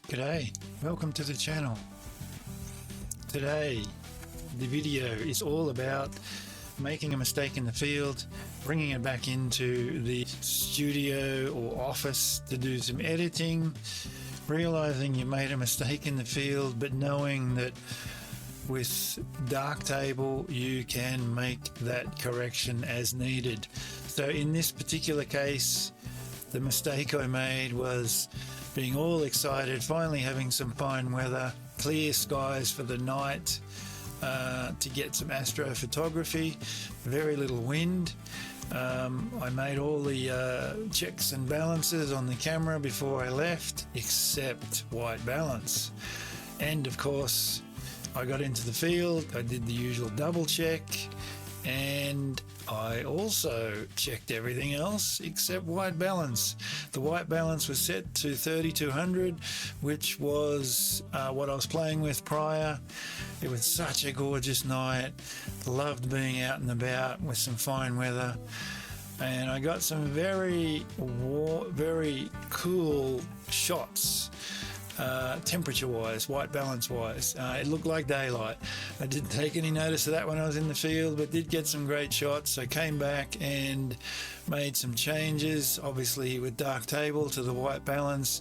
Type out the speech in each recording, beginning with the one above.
G'day, welcome to the channel. Today the video is all about making a mistake in the field, bringing it back into the studio or office to do some editing, realizing you made a mistake in the field, but knowing that with Darktable you can make that correction as needed. So in this particular case, the mistake I made was being all excited, finally having some fine weather, clear skies for the night, to get some astro photography, very little wind. I made all the checks and balances on the camera before I left, except white balance. And of course, I got into the field, I did the usual double check, and I also checked everything else except white balance. The white balance was set to 3200, which was what I was playing with prior. It was such a gorgeous night. Loved being out and about with some fine weather. And I got some very cool shots. Temperature wise, white balance wise, it looked like daylight. I didn't take any notice of that when I was in the field, but did get some great shots. I came back and made some changes, obviously with Darktable to the white balance,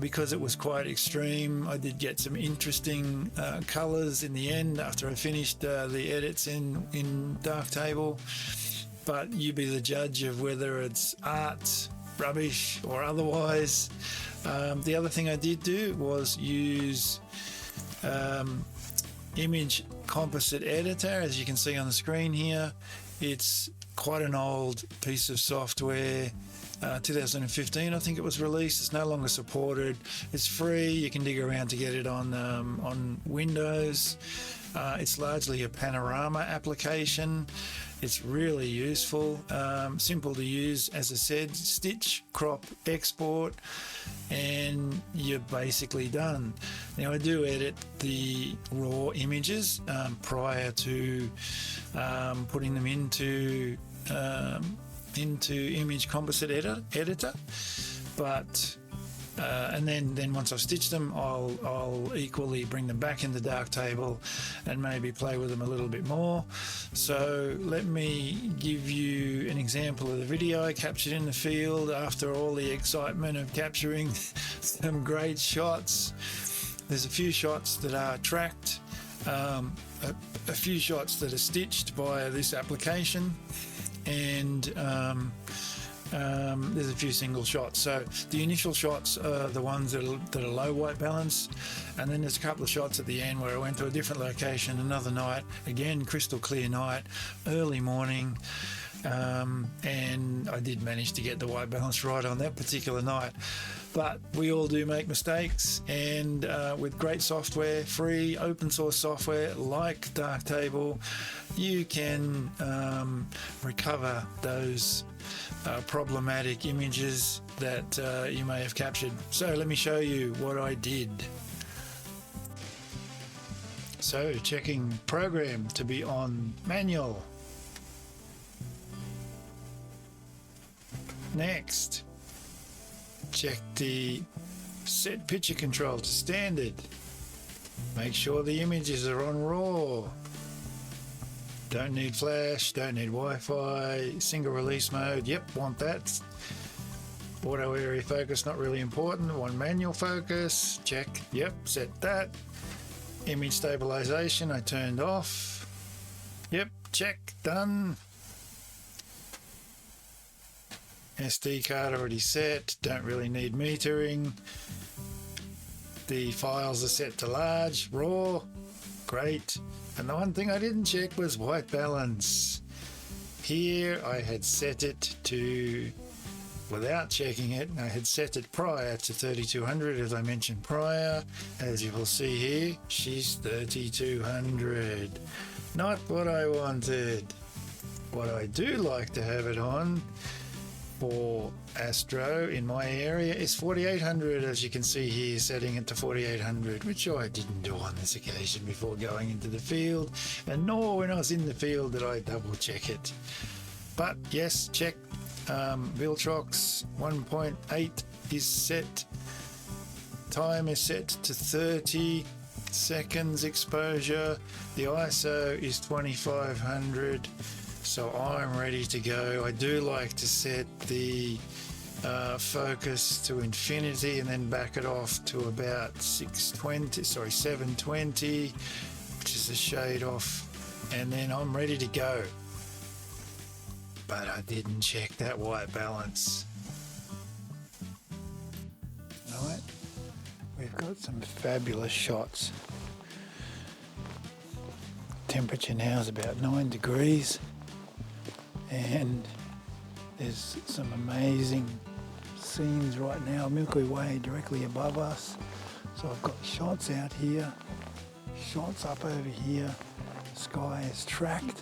because it was quite extreme. I did get some interesting colors in the end after I finished the edits in Darktable, but you be the judge of whether it's art, rubbish or otherwise. The other thing I did do was use image composite editor, as you can see on the screen here. It's quite an old piece of software, 2015 I think it was released. It's no longer supported. It's free, you can dig around to get it on Windows. It's largely a panorama application. It's really useful, simple to use, as I said, stitch, crop, export, and you're basically done. Now I do edit the raw images prior to putting them into image composite editor, but and then once I've stitched them, I'll equally bring them back into Darktable and maybe play with them a little bit more. So let me give you an example of the video I captured in the field after all the excitement of capturing some great shots. There's a few shots that are tracked, a few shots that are stitched via this application, and there's a few single shots. So the initial shots are the ones that are low white balance, and then there's a couple of shots at the end where I went to a different location another night, again crystal clear night, early morning, and I did manage to get the white balance right on that particular night. But we all do make mistakes, and with great software, free open source software like Darktable, you can recover those problematic images that you may have captured. So let me show you what I did. So checking program to be on manual. Next, check the set picture control to standard. Make sure the images are on RAW. Don't need flash, don't need Wi-Fi, single release mode, yep, want that. Auto area focus, not really important. One manual focus, check, yep, set that. Image stabilization, I turned off. Yep, check, done. SD card already set, don't really need metering. The files are set to large, RAW, great. And the one thing I didn't check was white balance. Here I had set it to, without checking it, I had set it prior to 3200 as I mentioned prior. As you will see here, she's 3200. Not what I wanted. What I do like to have it on for Astro in my area is 4800, as you can see here, setting it to 4800, which I didn't do on this occasion before going into the field, and nor when I was in the field did I double check it. But yes, check. Viltrox 1.8 is set time is set to 30 seconds exposure. The ISO is 2500, so I'm ready to go. I do like to set the focus to infinity and then back it off to about 720, which is a shade off, and then I'm ready to go. But I didn't check that white balance. Right, we've got some fabulous shots. Temperature now is about 9 degrees, and there's some amazing scenes right now. Milky Way directly above us. So I've got shots out here, shots up over here. Sky is tracked.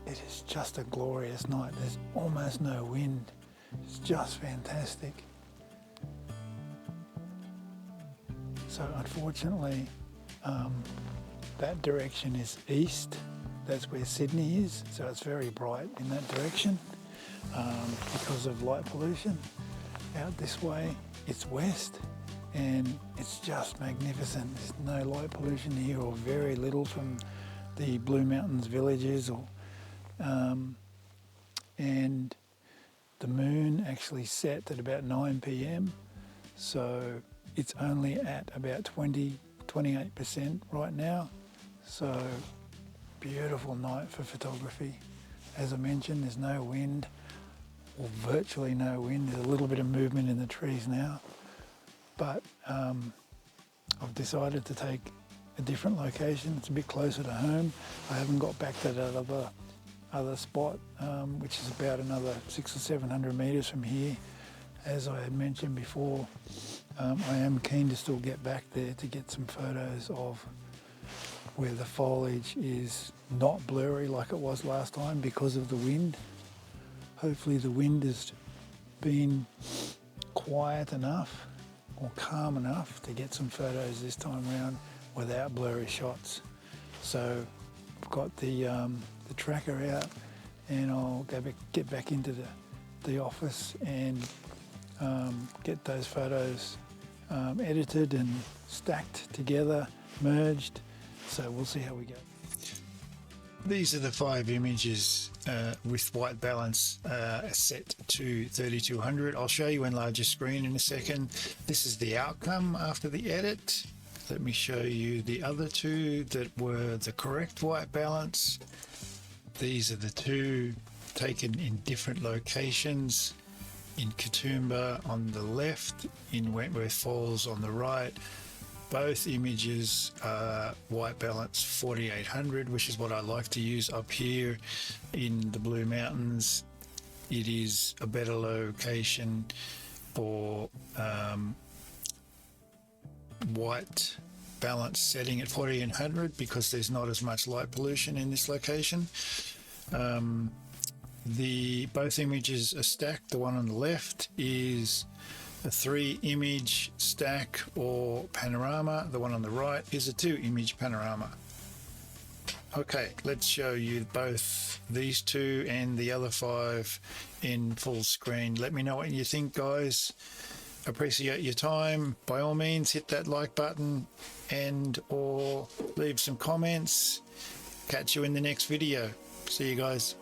It is just a glorious night. There's almost no wind. It's just fantastic. So unfortunately, that direction is east. That's where Sydney is. So it's very bright in that direction because of light pollution. Out this way, it's west, and it's just magnificent. There's no light pollution here, or very little from the Blue Mountains villages, and the moon actually set at about 9 p.m. So it's only at about 28% right now. So beautiful night for photography. As I mentioned, there's no wind, or virtually no wind. There's a little bit of movement in the trees now, but I've decided to take a different location. It's a bit closer to home. I haven't got back to that other spot, which is about another 600 or 700 meters from here. As I had mentioned before, I am keen to still get back there to get some photos of where the foliage is not blurry like it was last time because of the wind. Hopefully the wind has been quiet enough or calm enough to get some photos this time around without blurry shots. So I've got the tracker out, and I'll get back into the office and get those photos edited and stacked together, merged. So we'll see how we go. These are the 5 images with white balance set to 3200. I'll show you in larger screen in a second. This is the outcome after the edit. Let me show you the other 2 that were the correct white balance. These are the 2 taken in different locations. In Katoomba on the left, in Wentworth Falls on the right. Both images are white balance 4800, which is what I like to use up here in the Blue Mountains. It is a better location for white balance setting at 4800 because there's not as much light pollution in this location. Both images are stacked. The one on the left is a 3-image stack or panorama. The one on the right is a 2-image panorama. Okay, let's show you both these 2 and the other 5 in full screen. Let me know what you think, guys. Appreciate your time. By all means, hit that like button and or leave some comments. Catch you in the next video. See you guys.